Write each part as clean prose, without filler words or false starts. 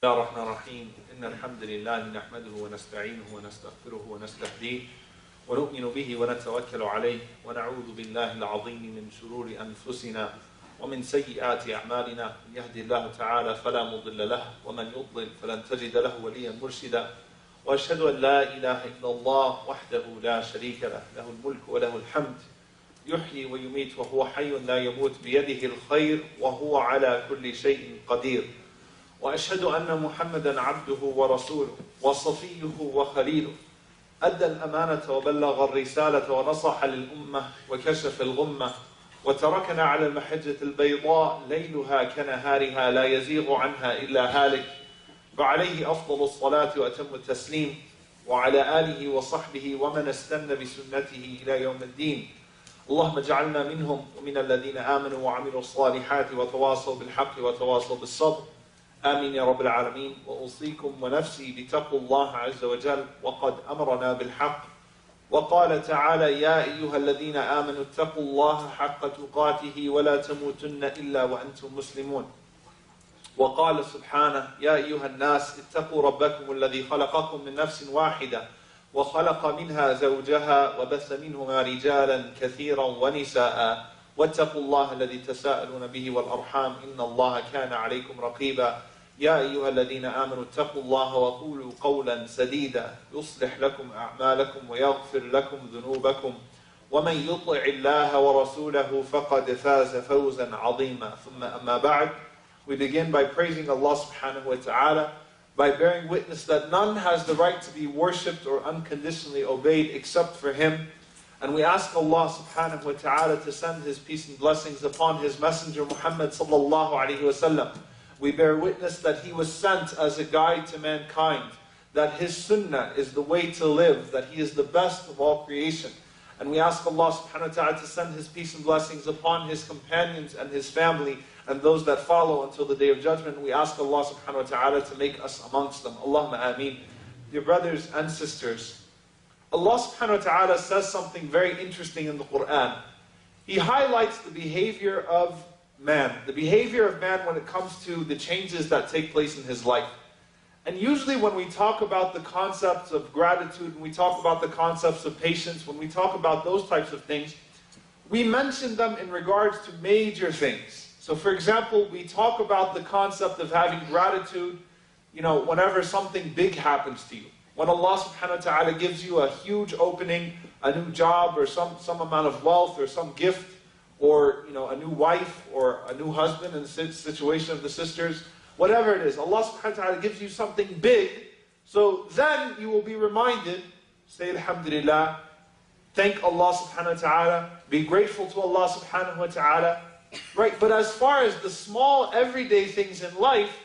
بسم الله الرحمن الرحيم إن الحمد لله نحمده ونستعينه ونستغفره ونستهديه ونؤمن به ونتوكل عليه ونعوذ بالله العظيم من شرور أنفسنا ومن سيئات أعمالنا من يهدي الله تعالى فلا مضل له ومن يضلل فلن تجد له وليا مرشدا وأشهد أن لا إله إلا الله وحده لا شريك له له الملك وله الحمد يحيي ويميت وهو حي لا يموت بيده الخير وهو على كل شيء قدير وأشهد أن محمدا عبده ورسوله وصفيه وخليله أدى الأمانة وبلغ الرسالة ونصح للأمة وكشف الغمة وتركنا على المحجة البيضاء ليلها كنهارها لا يزيغ عنها إلا هالك فعليه أفضل الصلاة وأتم التسليم وعلى آله وصحبه ومن استنى بسنته إلى يوم الدين اللهم اجعلنا منهم ومن الذين آمنوا وعملوا الصالحات وتواصوا بالحق وتواصوا بالصبر آمين يا رب العالمين وأوصيكم ونفسي بتقوى الله عز وجل وقد أمرنا بالحق وقال تعالى يا أيها الذين آمنوا اتقوا الله حق تقاته ولا تموتن إلا وأنتم مسلمون وقال سبحانه يا أيها الناس اتقوا ربكم الذي خلقكم من نفس واحدة وخلق منها زوجها وبث منهما رجالا كثيرا ونساء واتقوا الله الذي تساءلون به والأرحام إن الله كان عليكم رقيبا يا أيها الذين آمنوا اتقوا الله وقولوا قولا سديدا يصلح لكم أعمالكم ويغفر لكم ذنوبكم ومن يطع الله ورسوله فقد فاز فوزا عظيما ثم أما بعد. We begin by praising Allah subhanahu wa ta'ala, by bearing witness that none has the right to be worshipped or unconditionally obeyed except for Him. And we ask Allah subhanahu wa ta'ala to send His peace and blessings upon His Messenger Muhammad sallallahu alayhi wa sallam. We bear witness that he was sent as a guide to mankind, that his sunnah is the way to live, that he is the best of all creation. And we ask Allah subhanahu wa ta'ala to send His peace and blessings upon His companions and His family and those that follow until the Day of Judgment. We ask Allah subhanahu wa ta'ala to make us amongst them. Allahumma ameen. Dear brothers and sisters, Allah subhanahu wa ta'ala says something very interesting in the Quran. He highlights the behavior of man, the behavior of man when it comes to the changes that take place in his life. And usually when we talk about the concepts of gratitude, when we talk about the concepts of patience, when we talk about those types of things, we mention them in regards to major things. So for example, we talk about the concept of having gratitude, whenever something big happens to you. When Allah subhanahu wa ta'ala gives you a huge opening, a new job, or some amount of wealth, or some gift, or a new wife, or a new husband in the situation of the sisters, whatever it is, Allah subhanahu wa ta'ala gives you something big, so then you will be reminded, say alhamdulillah, thank Allah subhanahu wa ta'ala, be grateful to Allah subhanahu wa ta'ala, right? But as far as the small everyday things in life,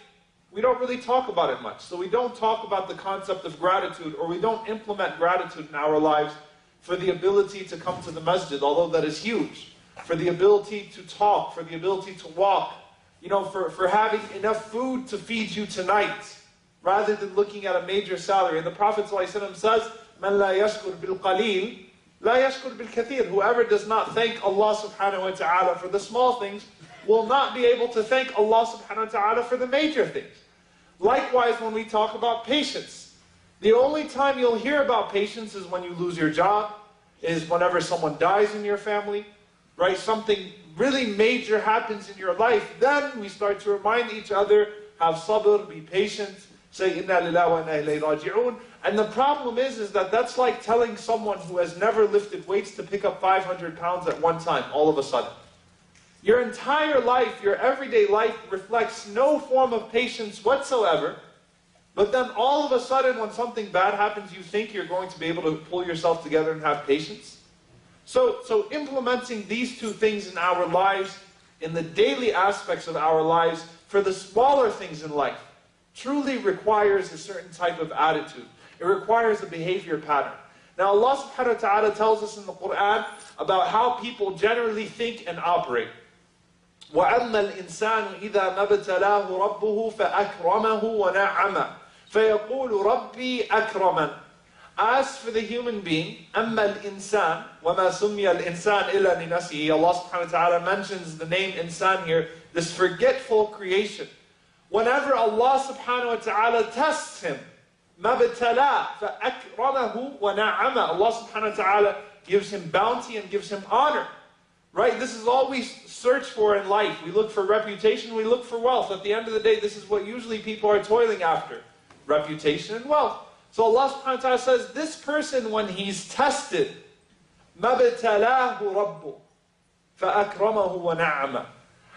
we don't really talk about it much. So we don't talk about the concept of gratitude, or we don't implement gratitude in our lives for the ability to come to the masjid, although that is huge. For the ability to talk, for the ability to walk, for having enough food to feed you tonight, rather than looking at a major salary. And the Prophet ﷺ says, "Man la yashkur bil qalil, la yashkur bil kathir." Whoever does not thank Allah subhanahu wa ta'ala for the small things will not be able to thank Allah subhanahu wa ta'ala for the major things. Likewise, when we talk about patience, the only time you'll hear about patience is when you lose your job, is whenever someone dies in your family, right? Something really major happens in your life. Then we start to remind each other, have sabr, be patient, say inna lillahi wa inna ilayhi raji'un. And the problem is that that's like telling someone who has never lifted weights to pick up 500 pounds at one time, all of a sudden. Your entire life, your everyday life reflects no form of patience whatsoever. But then all of a sudden when something bad happens, you think you're going to be able to pull yourself together and have patience. So implementing these two things in our lives, in the daily aspects of our lives, for the smaller things in life, truly requires a certain type of attitude. It requires a behavior pattern. Now Allah subhanahu wa ta'ala tells us in the Quran about how people generally think and operate. وَأَمَّا الْإِنسَانُ إِذَا مَبْتَلَاهُ رَبُّهُ فَأَكْرَمَهُ وَنَعَمَهُ فَيَقُولُ رَبِّي أَكْرَمَنِ. As for the human being, أَمَّا الْإِنسَانُ وَمَا سُمِّيَ الْإِنسَانِ إِلَّا لِنَفْسِهِ. Allah subhanahu wa ta'ala mentions the name insan here, this forgetful creation. whenever Allah subhanahu wa ta'ala tests him, مَبْتَلَى فَأَكْرَمَهُ وَنَعَمَ, Allah subhanahu wa ta'ala gives him bounty and gives him honor. Right? This is all we search for in life. We look for reputation, we look for wealth. At the end of the day, this is what usually people are toiling after. Reputation and wealth. So Allah subhanahu wa ta'ala says, this person when he's tested, مَبْتَلَاهُ رَبُّ فَأَكْرَمَهُ وَنَعَمَ.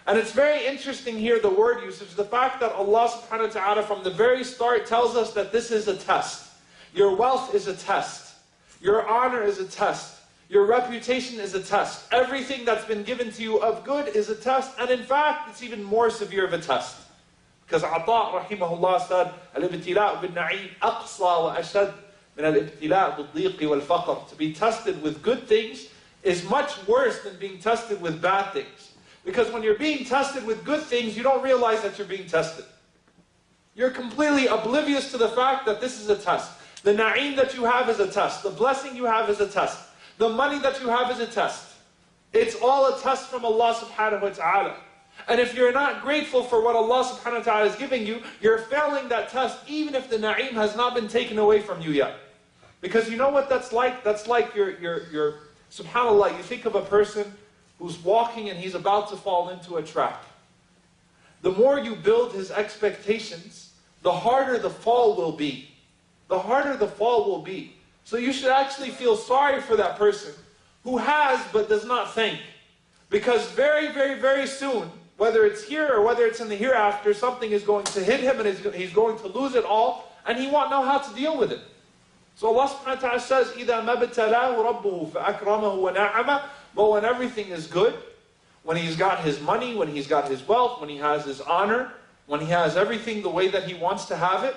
And it's very interesting here, the word usage, the fact that Allah subhanahu wa ta'ala from the very start tells us that this is a test. Your wealth is a test. Your honor is a test. Your reputation is a test. Everything that's been given to you of good is a test. And in fact, it's even more severe of a test. Because Ata rahimahullah said, Al-ibtila'u bin-na'im aqsa wa ashad min al-ibtila'u bil-dhiqi wal-faqr. To be tested with good things is much worse than being tested with bad things. Because when you're being tested with good things, you don't realize that you're being tested. You're completely oblivious to the fact that this is a test. The na'im that you have is a test. The blessing you have is a test. The money that you have is a test. It's all a test from Allah subhanahu wa ta'ala. And if you're not grateful for what Allah subhanahu wa ta'ala is giving you, you're failing that test even if the na'im has not been taken away from you yet. Because you know what that's like? That's like your subhanAllah, you think of a person who's walking and he's about to fall into a trap. The more you build his expectations, the harder the fall will be. The harder the fall will be. So you should actually feel sorry for that person who has but does not thank. Because very, very, very soon, whether it's here or whether it's in the hereafter, something is going to hit him and he's going to lose it all, and he won't know how to deal with it. So Allah subhanahu wa ta'ala says, إِذَا مَبْتَلَاهُ رَبُّهُ فَأَكْرَمَهُ وَنَعَمَهُ. But when everything is good, when he's got his money, when he's got his wealth, when he has his honor, when he has everything the way that he wants to have it,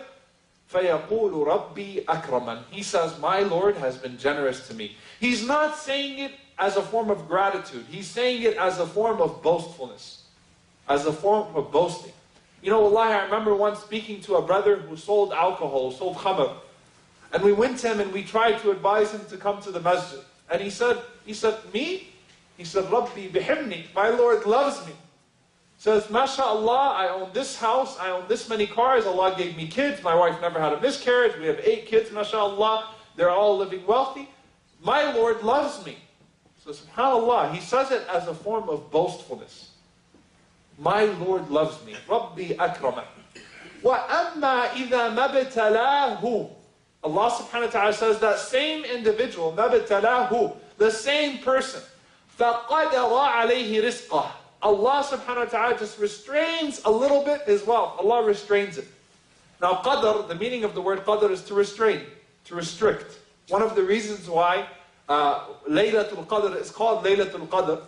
فَيَقُولُ رَبِّي أَكْرَمًا. He says, my Lord has been generous to me. He's not saying it as a form of gratitude. He's saying it as a form of boastfulness. As a form of boasting. You know, wallahi, I remember once speaking to a brother who sold alcohol, sold khamr. And we went to him and we tried to advise him to come to the masjid. And he said, me? He said, Rabbi bihibni, my Lord loves me. Says, MashaAllah, I own this house, I own this many cars, Allah gave me kids, my wife never had a miscarriage, we have 8 kids, MashaAllah, they're all living wealthy. My Lord loves me. So subhanAllah, he says it as a form of boastfulness. My Lord loves me. Rabbi akrama. وَأَمَّا إِذَا مَبْتَلَاهُ. Allah subhanahu wa ta'ala says that same individual, مَبْتَلَاهُ, the same person, فَقَدَرَ عَلَيْهِ رِزْقَهُ. Allah subhanahu wa ta'ala just restrains a little bit his wealth. Allah restrains it. Now qadr, the meaning of the word qadr is to restrain, to restrict. One of the reasons why Laylatul Qadr is called Laylatul Qadr,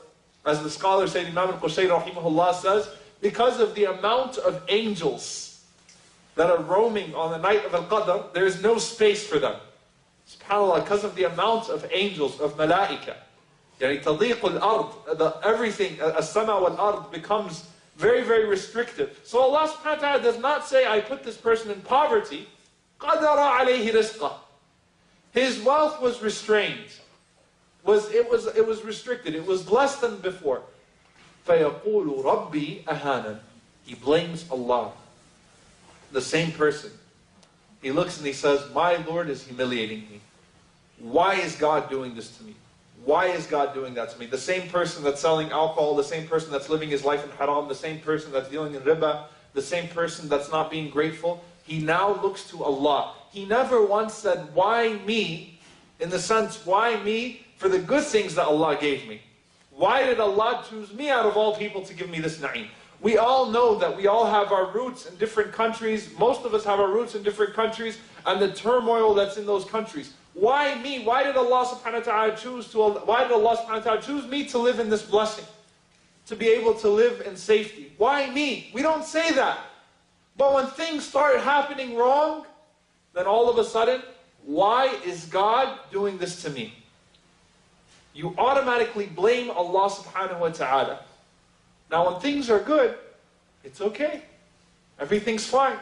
as the scholar Sayyid Imam al-Qushayri rahimahullah says, because of the amount of angels that are roaming on the night of Al-Qadr, there is no space for them. SubhanAllah, because of the amount of angels, of malaika. Yani tadiq al-ard, everything, as-sama wal-ard becomes very, very restrictive. So Allah subhanahu wa ta'ala does not say, I put this person in poverty. قَدَرَ عَلَيْهِ رِزْقَهُ. His wealth was restrained. It was restricted. It was less than before. فَيَقُولُ رَبِّي أَهَانًا. He blames Allah. The same person. He looks and he says, my Lord is humiliating me. Why is God doing this to me? Why is God doing that to me? The same person that's selling alcohol, the same person that's living his life in haram, the same person that's dealing in riba, the same person that's not being grateful, he now looks to Allah. He never once said, why me? In the sense, why me? For the good things that Allah gave me. Why did Allah choose me out of all people to give me this na'im? We all know that we all have our roots in different countries. Most of us have our roots in different countries and the turmoil that's in those countries. Why me? Why did Allah subhanahu wa ta'ala choose me to live in this blessing? To be able to live in safety. Why me? We don't say that. But when things start happening wrong, then all of a sudden, why is God doing this to me? You automatically blame Allah subhanahu wa ta'ala. Now when things are good, it's okay. Everything's fine.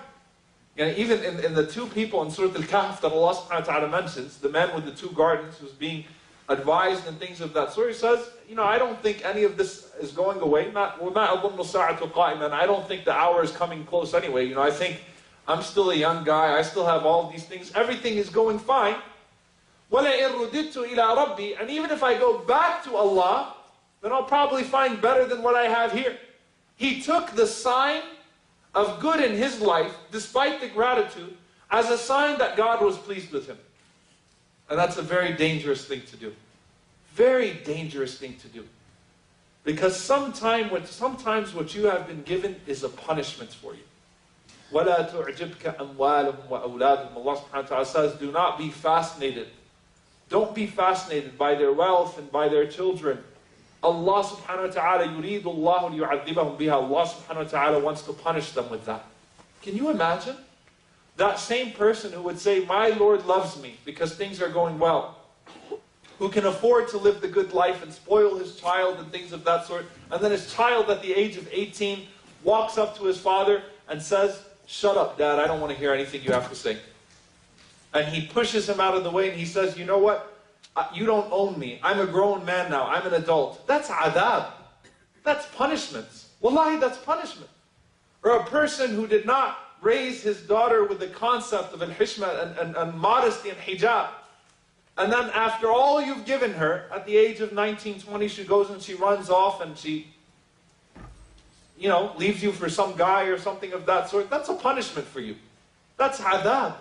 You know, even in the 2 people in Surah Al-Kahf that Allah subhanahu wa ta'ala mentions, the man with the 2 gardens who's being advised and things of that sort. He says, I don't think any of this is going away. I don't think the hour is coming close anyway. I think I'm still a young guy. I still have all these things. Everything is going fine. And even if I go back to Allah, then I'll probably find better than what I have here. He took the sign of good in his life, despite the gratitude, as a sign that God was pleased with him. And that's a very dangerous thing to do. Very dangerous thing to do. Because sometimes what you have been given is a punishment for you. وَلَا تُعْجِبْكَ أَمْوَالُهُمْ وَأَوْلَادُهُم. Allah subhanahu wa ta'ala says, do not be fascinated. Don't be fascinated by their wealth and by their children. Allah subhanahu wa ta'ala يُرِيدُ اللَّهُ لِيُعَذِّبَهُم بِهَا. Allah subhanahu wa ta'ala wants to punish them with that. Can you imagine? That same person who would say, my Lord loves me because things are going well, who can afford to live the good life and spoil his child and things of that sort, and then his child at the age of 18 walks up to his father and says, shut up, Dad, I don't want to hear anything you have to say. And he pushes him out of the way and he says, you know what? You don't own me. I'm a grown man now. I'm an adult. That's adab. That's punishment. Wallahi, that's punishment. Or a person who did not raise his daughter with the concept of al-hishma and modesty and hijab. And then after all you've given her, at the age of 19, 20, she goes and she runs off and she, leaves you for some guy or something of that sort. That's a punishment for you. That's adab.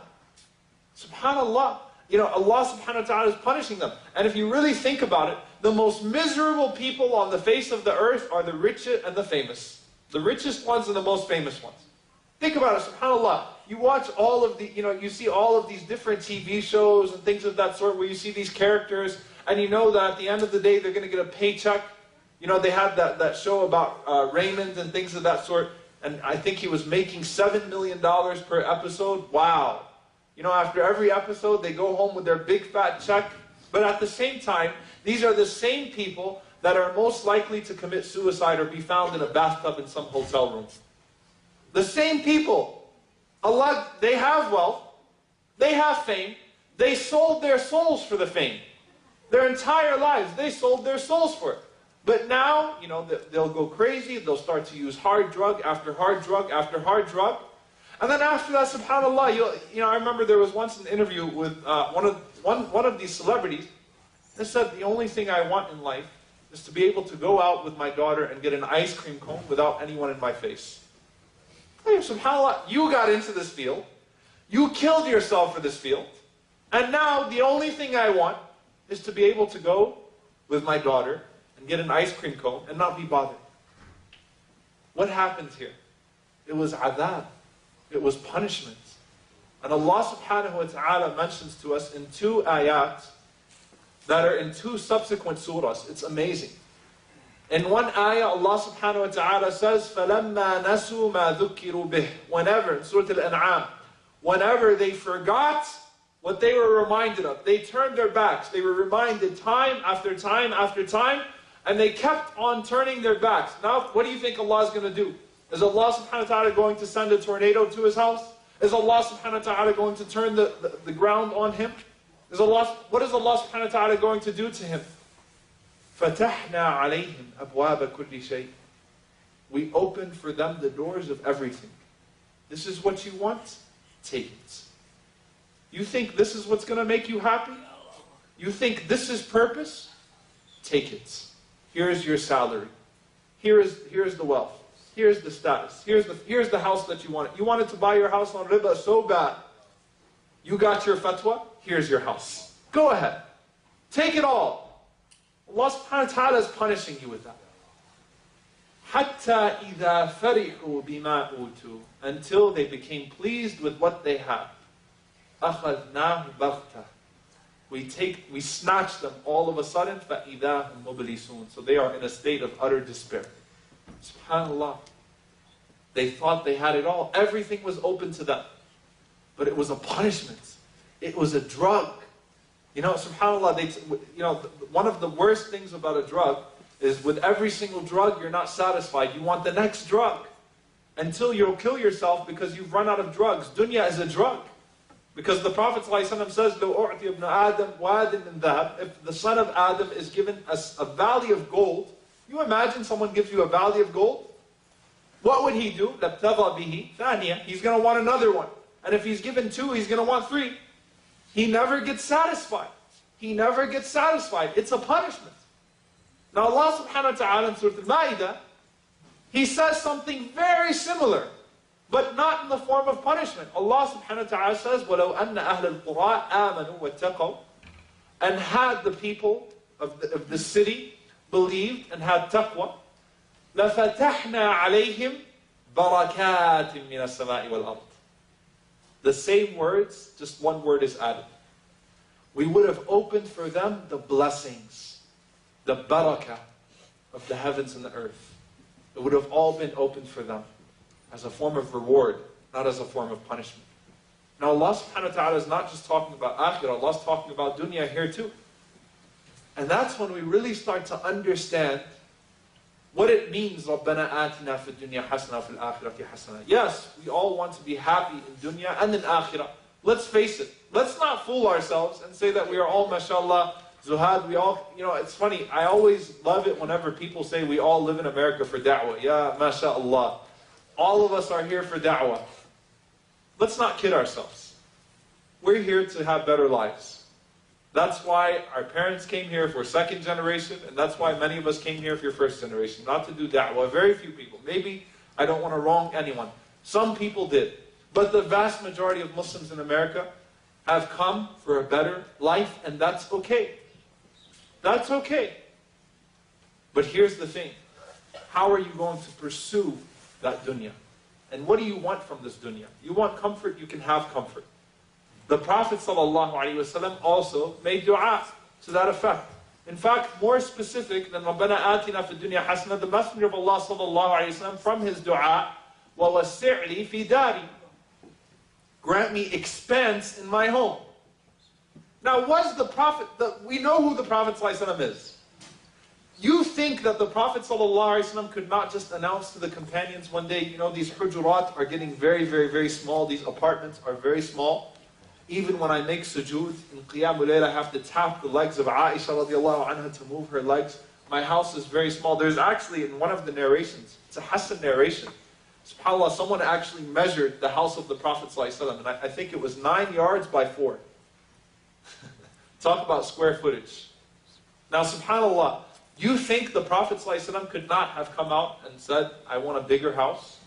SubhanAllah. Allah subhanahu wa ta'ala is punishing them. And if you really think about it, the most miserable people on the face of the earth are the rich and the famous. The richest ones and the most famous ones. Think about it, subhanAllah. You watch all of the, you see all of these different TV shows and things of that sort where you see these characters and you know that at the end of the day they're going to get a paycheck. They had that show about Raymond and things of that sort, and I think he was making $7 million per episode. Wow. After every episode they go home with their big fat check. But at the same time, these are the same people that are most likely to commit suicide or be found in a bathtub in some hotel room. The same people. Allah, they have wealth, they have fame, they sold their souls for the fame. Their entire lives, they sold their souls for it. But now, they'll go crazy, they'll start to use hard drug after hard drug after hard drug. And then after that, subhanAllah, I remember there was once an interview with one of these celebrities that said, the only thing I want in life is to be able to go out with my daughter and get an ice cream cone without anyone in my face. SubhanAllah, you got into this field, you killed yourself for this field, and now the only thing I want is to be able to go with my daughter and get an ice cream cone and not be bothered. What happened here? It was adab. It was punishment. And Allah subhanahu wa ta'ala mentions to us in 2 ayat that are in 2 subsequent surahs. It's amazing. In one ayah, Allah subhanahu wa ta'ala says, فَلَمَّا نَسُوا مَا ذُكِّرُوا بِهِ. Whenever, in Surah Al-An'am, whenever they forgot what they were reminded of, they turned their backs. They were reminded time after time after time, and they kept on turning their backs. Now, what do you think Allah is going to do? Is Allah subhanahu wa ta'ala going to send a tornado to his house? Is Allah subhanahu wa ta'ala going to turn the ground on him? What is Allah subhanahu wa ta'ala going to do to him? فَتَحْنَا عَلَيْهِمْ أَبْوَابَ كُلِّ شَيْءٍ. We open for them the doors of everything. This is what you want? Take it. You think this is what's going to make you happy? You think this is purpose? Take it. Here is your salary. Here is the wealth. Here's the status. Here's the house that you wanted. You wanted to buy your house on riba so bad. You got your fatwa. Here's your house. Go ahead. Take it all. Allah subhanahu wa ta'ala is punishing you with that. حَتَّى إِذَا فَرِحُوا بِمَا أُوتُوا. Until they became pleased with what they had. أَخَذْنَاهُ بَغْتَةً. We snatch them all of a sudden. فَإِذَا هُمْ مُبْلِسُونَ. So they are in a state of utter despair. SubhanAllah. They thought they had it all. Everything was open to them. But it was a punishment. It was a drug. SubhanAllah, one of the worst things about a drug is with every single drug, you're not satisfied. You want the next drug. Until you'll kill yourself because you've run out of drugs. Dunya is a drug. Because the Prophet ﷺ says, لو أعطي ابن آدم واد من ذهب, if the son of Adam is given a valley of gold, you imagine someone gives you a valley of gold? What would he do? لابتغى به ثانية. He's going to want another one. And if he's given two, he's going to want three. He never gets satisfied. He never gets satisfied. It's a punishment. Now Allah subhanahu wa ta'ala in Surah Al-Ma'idah, He says something very similar, but not in the form of punishment. Allah subhanahu wa ta'ala says, وَلَوْ أَنَّ أَهْلَ الْقُرَىٰ آمَنُوا وَاتَّقَوْا, and had the people of the city believed and had taqwa, لَفَتَحْنَا عَلَيْهِمْ بَرَكَاتٍ مِّنَ السَّمَاءِ وَالْأَرْضِ. The same words, just one word is added. We would have opened for them the blessings, the barakah of the heavens and the earth. It would have all been opened for them as a form of reward, not as a form of punishment. Now Allah subhanahu wa ta'ala is not just talking about akhirah, Allah is talking about dunya here too. And that's when we really start to understand what it means, رَبَّنَا آتِنَا فِي الدُّنْيَا حَسَنَةً وَفِي الْآخِرَةِ حَسَنَةً. Yes, we all want to be happy in dunya and in akhirah. Let's face it. Let's not fool ourselves and say that we are all, mashallah, zuhad. We all, it's funny. I always love it whenever people say we all live in America for da'wah. Ya, mashallah. All of us are here for da'wah. Let's not kid ourselves. We're here to have better lives. That's why our parents came here for second generation, and that's why many of us came here for first generation. Not to do da'wah. Very few people. Maybe I don't want to wrong anyone. Some people did. But the vast majority of Muslims in America have come for a better life, and that's okay. That's okay. But here's the thing. How are you going to pursue that dunya? And what do you want from this dunya? You want comfort, you can have comfort. The Prophet ﷺ also made dua to that effect. In fact, more specific than رَبَّنَا آتِنَا فِي الدُّنْيَا حَسَنَةً, the Messenger of Allah ﷺ, from his dua, وَوَسِّعْ لِي فِي دَارِي, grant me expanse in my home. Now, was the Prophet, we know who the Prophet ﷺ is. You think that the Prophet ﷺ could not just announce to the companions one day, these hujurat are getting very, very, very small. These apartments are very small. Even when I make sujood in Qiyamul Layl, I have to tap the legs of Aisha radiallahu anha to move her legs. My house is very small. There's actually, in one of the narrations, it's a Hassan narration, SubhanAllah, someone actually measured the house of the Prophet ﷺ, and I think it was 9 yards by 4. Talk about square footage. Now, SubhanAllah, you think the Prophet ﷺ could not have come out and said, I want a bigger house?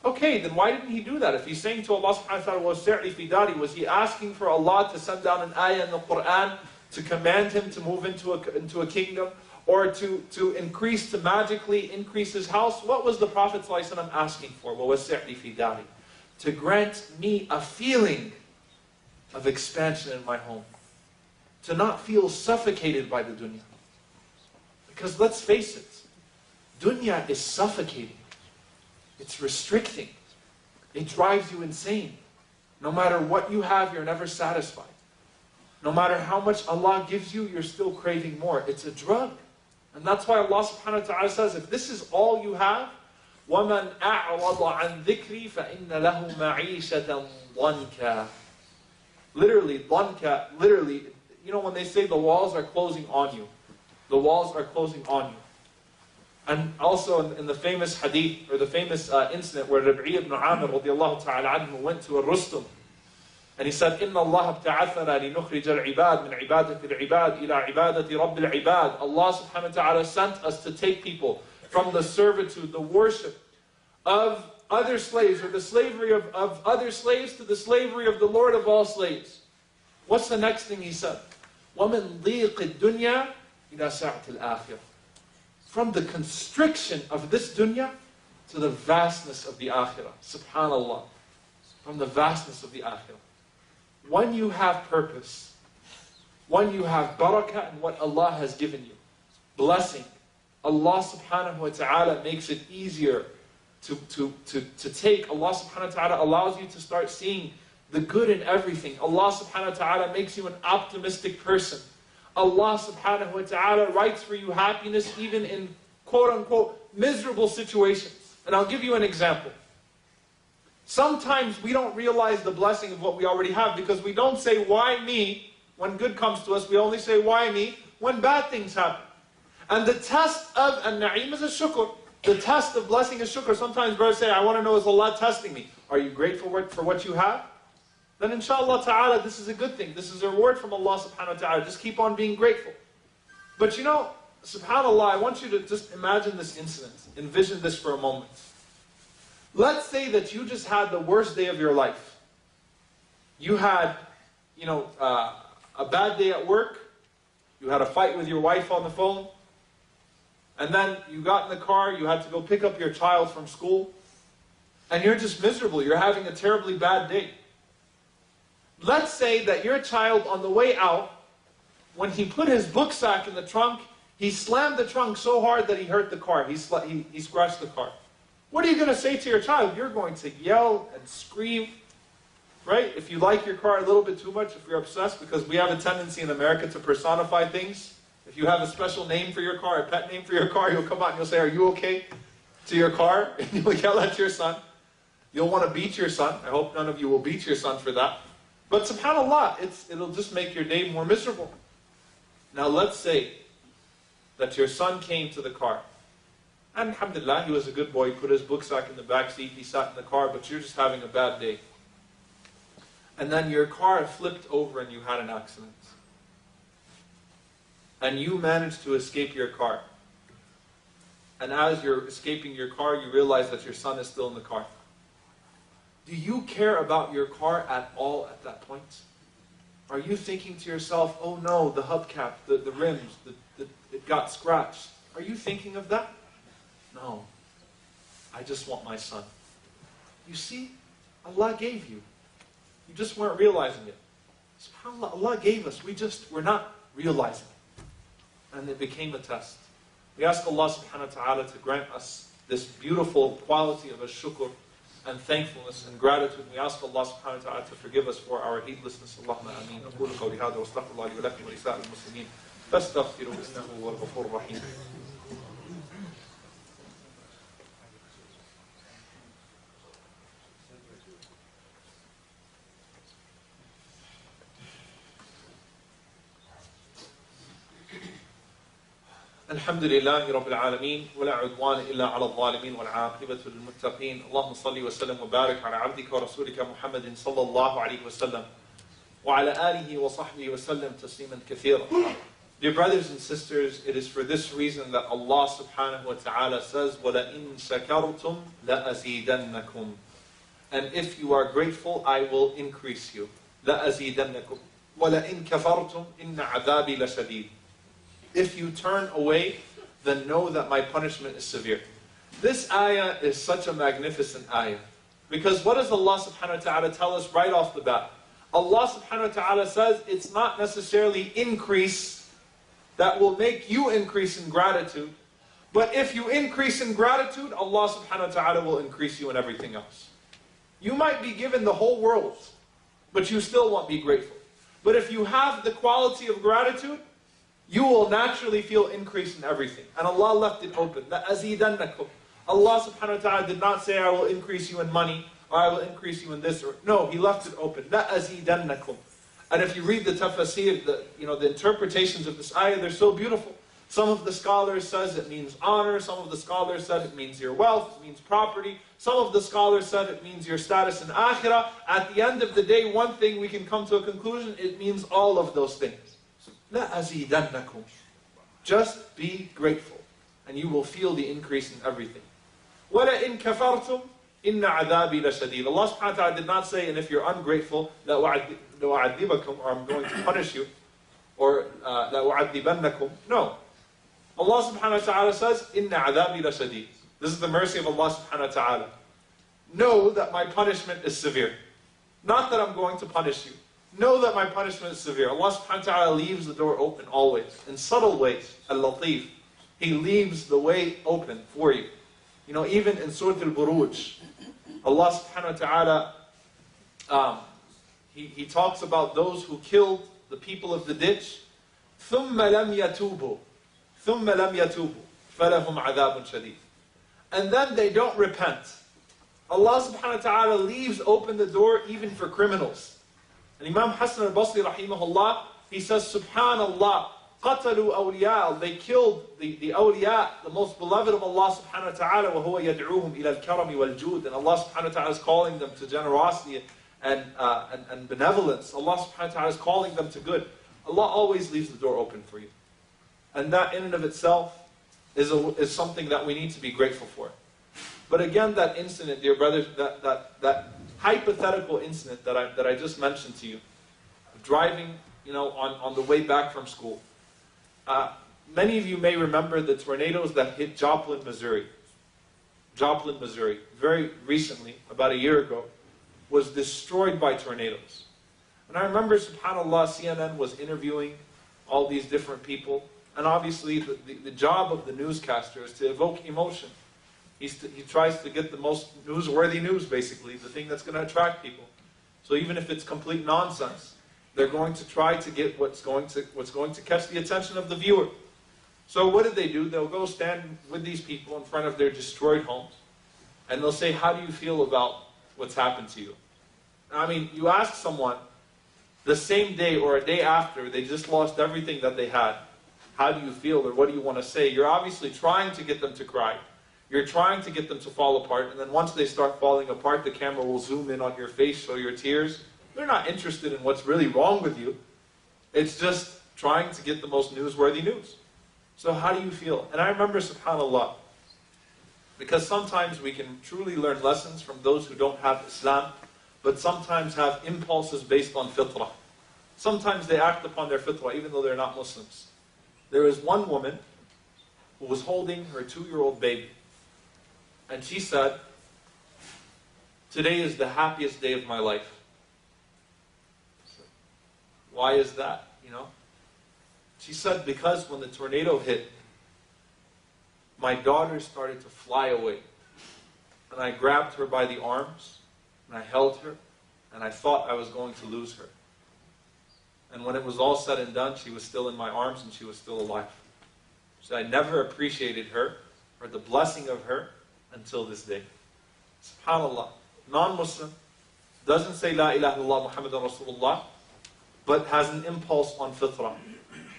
Okay, then why didn't he do that? If he's saying to Allah subhanahu wa ta'ala, was he asking for Allah to send down an ayah in the Quran to command him to move into a kingdom? Or to magically increase his house? What was the Prophet ﷺ asking for? وَوَسِعْ لِي فِي دَارِي, to grant me a feeling of expansion in my home. To not feel suffocated by the dunya. Because let's face it, dunya is suffocating. It's restricting. It drives you insane. No matter what you have, you're never satisfied. No matter how much Allah gives you, you're still craving more. It's a drug. And that's why Allah subhanahu wa ta'ala says, if this is all you have, وَمَنْ أَعْرَضَ عَنْ ذِكْرِي فَإِنَّ لَهُ مَعِيشَةً ضَنْكَ. Literally, ضَنْكَ, literally, when they say the walls are closing on you. The walls are closing on you. And also in the famous hadith, or the famous incident where Rabi'i ibn Amir radiallahu ta'ala anhu went to a Rustum, and he said, إِنَّ اللَّهَ ابْتَعَثَنَا لِنُخْرِجَ الْعِبَادِ مِنْ عِبَادَةِ الْعِبَادِ إِلَىٰ عِبَادَةِ رَبِّ الْعِبَادِ. Allah subhanahu wa ta'ala sent us to take people from the servitude, the worship of other slaves, or the slavery of other slaves, to the slavery of the Lord of all slaves. What's the next thing he said? وَمِنْ ضِيقِ الدُّنْيَا إِلَىٰ سَعْةِ الْآخِرَةِ. From the constriction of this dunya to the vastness of the akhirah. Subhanallah. From the vastness of the akhirah. When you have purpose, when you have barakah in what Allah has given you, blessing, Allah subhanahu wa ta'ala makes it easier to take. Allah subhanahu wa ta'ala allows you to start seeing the good in everything. Allah subhanahu wa ta'ala makes you an optimistic person. Allah subhanahu wa ta'ala writes for you happiness even in quote unquote miserable situations. And I'll give you an example. Sometimes we don't realize the blessing of what we already have because we don't say, why me? When good comes to us, we only say, why me? When bad things happen. And the test of an-na'im is a shukr. The test of blessing is shukr. Sometimes brothers say, I want to know, is Allah testing me? Are you grateful for what you have? Then inshallah ta'ala, this is a good thing. This is a reward from Allah subhanahu wa ta'ala. Just keep on being grateful. But you know, subhanallah, I want you to just imagine this incident. Envision this for a moment. Let's say that you just had the worst day of your life. You had, a bad day at work. You had a fight with your wife on the phone. And then you got in the car, you had to go pick up your child from school. And you're just miserable. You're having a terribly bad day. Let's say that your child on the way out, when he put his book sack in the trunk, he slammed the trunk so hard that he hurt the car. He scratched the car. What are you going to say to your child? You're going to yell and scream, right? If you like your car a little bit too much, if you're obsessed, because we have a tendency in America to personify things. If you have a special name for your car, a pet name for your car, you'll come out and you'll say, are you okay? To your car, and you'll yell at your son. You'll want to beat your son. I hope none of you will beat your son for that. But subhanAllah, it'll just make your day more miserable. Now let's say that your son came to the car. And alhamdulillah, he was a good boy. He put his book sack in the back seat. He sat in the car, but you're just having a bad day. And then your car flipped over and you had an accident. And you managed to escape your car. And as you're escaping your car, you realize that your son is still in the car. Do you care about your car at all at that point? Are you thinking to yourself, oh no, the hubcap, the rims, it got scratched? Are you thinking of that? No. I just want my son. You see, Allah gave you. You just weren't realizing it. SubhanAllah, Allah gave us. We're not realizing it. And it became a test. We ask Allah subhanahu wa ta'ala to grant us this beautiful quality of a shukr and thankfulness and gratitude. We ask Allah subhanahu wa ta'ala to forgive us for our heedlessness. Allahumma ameen. أقول قولي هذا واستغفر الله لي ولكم ولسائر المسلمين فاستغفروه إنه هو الغفور الرحيم. الحمد لله رب العالمين ولا عدوان إلا على الظالمين والعاقبة للمتقين اللهم صل وسلم وبارك على عبدك ورسولك محمد صلى الله عليه وسلم وعلى آله وصحبه وسلم تسليما كثيرا. Dear brothers and sisters, it is for this reason that Allah subhanahu wa ta'ala says وَلَئِن شَكَرْتُمْ لَأَزِيدَنَّكُمْ. And if you are grateful, I will increase you. لَأَزِيدَنَّكُمْ وَلَئِن كَفَرْتُمْ إِنَّ عَذَابِي لَشَدِيدٌ. If you turn away, then know that my punishment is severe. This ayah is such a magnificent ayah. Because what does Allah subhanahu wa ta'ala tell us right off the bat? Allah subhanahu wa ta'ala says it's not necessarily increase that will make you increase in gratitude. But if you increase in gratitude, Allah subhanahu wa ta'ala will increase you in everything else. You might be given the whole world, but you still won't be grateful. But if you have the quality of gratitude, you will naturally feel increase in everything. And Allah left it open. لَأَزِيدَنَّكُمْ. Allah subhanahu wa ta'ala did not say, I will increase you in money, or I will increase you in this. Or no, He left it open. لَأَزِيدَنَّكُمْ. And if you read the tafsir, the interpretations of this ayah, they're so beautiful. Some of the scholars says it means honor. Some of the scholars said it means your wealth, it means property. Some of the scholars said it means your status in akhirah. At the end of the day, one thing we can come to a conclusion, it means all of those things. لَأَزِيدَنَّكُمْ. Just be grateful, and you will feel the increase in everything. وَلَئِن كَفَرْتُمْ إِنَّ عَذَابِي لَشَدِيدٌ. Allah subhanahu wa ta'ala did not say, and if you're ungrateful, لَأُعَذِّبَكُمْ, or I'm going to punish you, or لَأُعَذِّبَنَّكُمْ. No. Allah subhanahu wa ta'ala says, إِنَّ عَذَابِي لَشَدِيدٌ. This is the mercy of Allah subhanahu wa ta'ala. Know that my punishment is severe. Not that I'm going to punish you. Know that my punishment is severe. Allah subhanahu wa ta'ala leaves the door open always, in subtle ways. Al-Latif. He leaves the way open for you. Even in Surah Al-Buruj, Allah subhanahu wa ta'ala, He talks about those who killed the people of the ditch. ثُمَّ لَمْ يَتُوبُوا فَلَهُمْ عَذَابٌ شَدِيدٌ. And then they don't repent. Allah subhanahu wa ta'ala leaves open the door even for criminals. And Imam Hassan al-Basri rahimahullah, he says, Subhanallah, قَتَلُوا أَوْلِيَاءَ, they killed the awliya, the most beloved of Allah subhanahu wa ta'ala, وَهُوَ يَدْعُوهُمْ إِلَى الْكَرَمِ وَالْجُودِ, and Allah subhanahu wa ta'ala is calling them to generosity and benevolence. Allah subhanahu wa ta'ala is calling them to good. Allah always leaves the door open for you. And that in and of itself is something that we need to be grateful for. But again, that incident, dear brothers, that hypothetical incident that I just mentioned to you, driving, on the way back from school. Many of you may remember the tornadoes that hit Joplin, Missouri. Joplin, Missouri, very recently, about a year ago, was destroyed by tornadoes. And I remember, subhanAllah, CNN was interviewing all these different people. And obviously, the job of the newscaster is to evoke emotion. He tries to get the most newsworthy news, basically, the thing that's going to attract people. So even if it's complete nonsense, they're going to try to get what's going to catch the attention of the viewer. So what did they do? They'll go stand with these people in front of their destroyed homes, and they'll say, how do you feel about what's happened to you? I mean, you ask someone the same day or a day after they just lost everything that they had, how do you feel, or what do you want to say? You're obviously trying to get them to cry. You're trying to get them to fall apart, and then once they start falling apart, the camera will zoom in on your face, show your tears. They're not interested in what's really wrong with you. It's just trying to get the most newsworthy news. So how do you feel? And I remember, subhanAllah, because sometimes we can truly learn lessons from those who don't have Islam, but sometimes have impulses based on fitrah. Sometimes they act upon their fitrah, even though they're not Muslims. There was one woman who was holding her 2-year-old baby. And she said, today is the happiest day of my life. Why is that? She said, because when the tornado hit, my daughter started to fly away. And I grabbed her by the arms, and I held her, and I thought I was going to lose her. And when it was all said and done, she was still in my arms, and she was still alive. So I never appreciated her, or the blessing of her, until this day. SubhanAllah. Non-Muslim, doesn't say La ilaha illallah Muhammadan Rasulullah, but has an impulse on fitrah.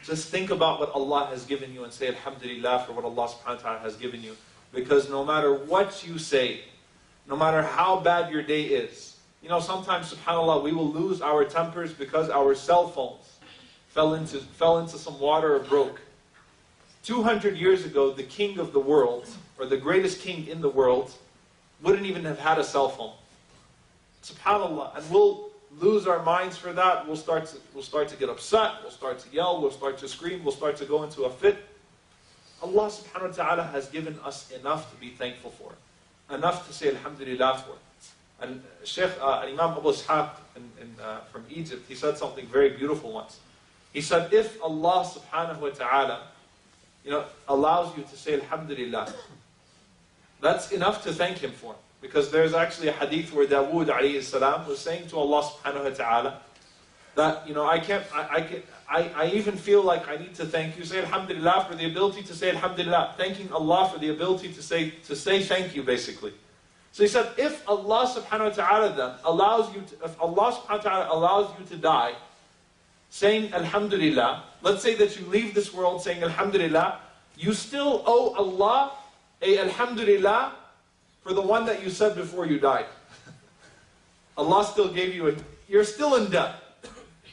Just think about what Allah has given you and say Alhamdulillah for what Allah subhanahu wa ta'ala has given you. Because no matter what you say, no matter how bad your day is, sometimes, subhanAllah, we will lose our tempers because our cell phones fell into some water or broke. 200 years ago, the king of the world, or the greatest king in the world, wouldn't even have had a cell phone. SubhanAllah. And we'll lose our minds for that. We'll start to get upset. We'll start to yell. We'll start to scream. We'll start to go into a fit. Allah subhanahu wa ta'ala has given us enough to be thankful for. Enough to say Alhamdulillah for. And Sheikh Imam Abu Ishaq from Egypt, he said something very beautiful once. He said, if Allah subhanahu wa ta'ala allows you to say Alhamdulillah, that's enough to thank Him for. Because there's actually a hadith where Dawood alayhi salam was saying to Allah subhanahu wa ta'ala that, I even feel like I need to thank you. Say Alhamdulillah for the ability to say Alhamdulillah. Thanking Allah for the ability to say thank you, basically. So he said, if Allah subhanahu wa ta'ala then if Allah subhanahu wa ta'ala allows you to die saying Alhamdulillah, let's say that you leave this world saying Alhamdulillah, you still owe Allah a Alhamdulillah for the one that you said before you died. Allah still gave you you're still in debt.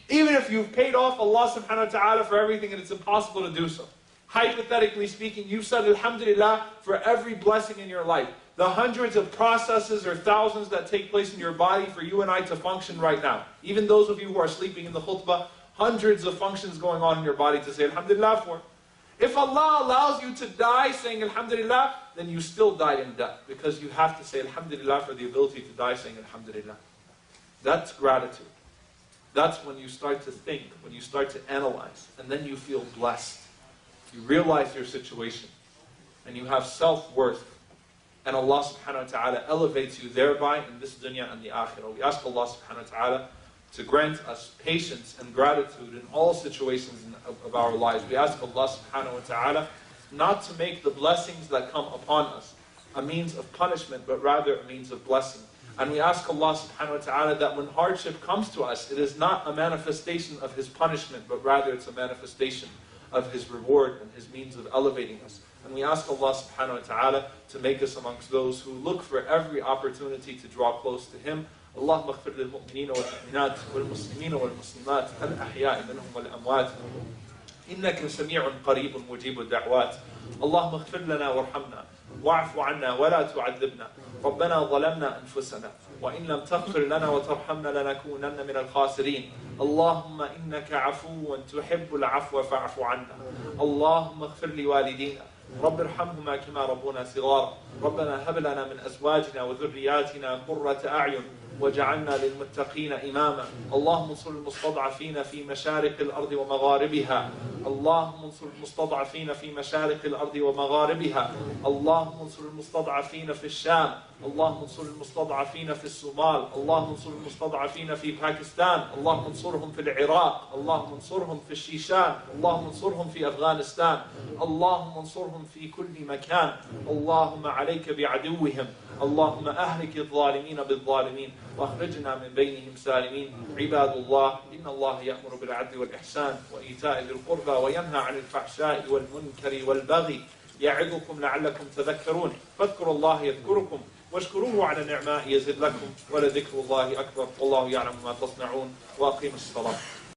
Even if you've paid off Allah subhanahu wa ta'ala for everything and it's impossible to do so. Hypothetically speaking, you've said Alhamdulillah for every blessing in your life. The hundreds of processes or thousands that take place in your body for you and I to function right now. Even those of you who are sleeping in the khutbah, hundreds of functions going on in your body to say Alhamdulillah for. If Allah allows you to die saying Alhamdulillah, then you still died in debt. Because you have to say Alhamdulillah for the ability to die saying Alhamdulillah. That's gratitude. That's when you start to think, when you start to analyze, and then you feel blessed. You realize your situation, and you have self-worth, and Allah subhanahu wa ta'ala elevates you thereby in this dunya and the akhirah. We ask Allah subhanahu wa ta'ala to grant us patience and gratitude in all situations of our lives. We ask Allah subhanahu wa ta'ala not to make the blessings that come upon us a means of punishment, but rather a means of blessing. And we ask Allah subhanahu wa ta'ala that when hardship comes to us, it is not a manifestation of His punishment, but rather it's a manifestation of His reward and His means of elevating us. And we ask Allah subhanahu wa ta'ala to make us amongst those who look for every opportunity to draw close to Him. اللهم اغفر للمؤمنين والمؤمنات والمسلمين والمسلمات الأحياء منهم والأموات إنك سميع قريب مجيب الدعوات. اللهم اغفر لنا وارحمنا واعف عنا ولا تعذبنا. ربنا ظلمنا أنفسنا وإن لم تغفر لنا وترحمنا لنكونن من الخاسرين. اللهم إنك عفو تحب العفو فاعف عنا. اللهم اغفر لوالدينا رب ارحمهما كما ربونا صغارا. ربنا هب لنا من أزواجنا وذرياتنا قرة أعين وجعلنا للمتقين إماما. اللهم انصر المستضعفين في مشارق الأرض ومغاربها. اللهم انصر المستضعفين في مشارق الأرض ومغاربها. اللهم انصر المستضعفين في الشام. اللهم انصر المستضعفين في الصومال. اللهم انصر المستضعفين في باكستان. اللهم انصرهم في العراق. اللهم انصرهم في الشيشان. اللهم انصرهم في أفغانستان. اللهم انصرهم في كل مكان. اللهم عليك بعدوهم. اللهم أهلك الظالمين بالظالمين واخرجنا من بينهم سالمين. عباد الله، إن الله يأمر بالعدل والإحسان وإيتاء ذي القربى وينهى عن الفحشاء والمنكر والبغي يعظكم لعلكم تذكرون. فاذكروا الله يذكركم واشكروه على النعماء يزد لكم ولذكر الله أكبر والله يعلم ما تصنعون. وأقيموا الصلاة.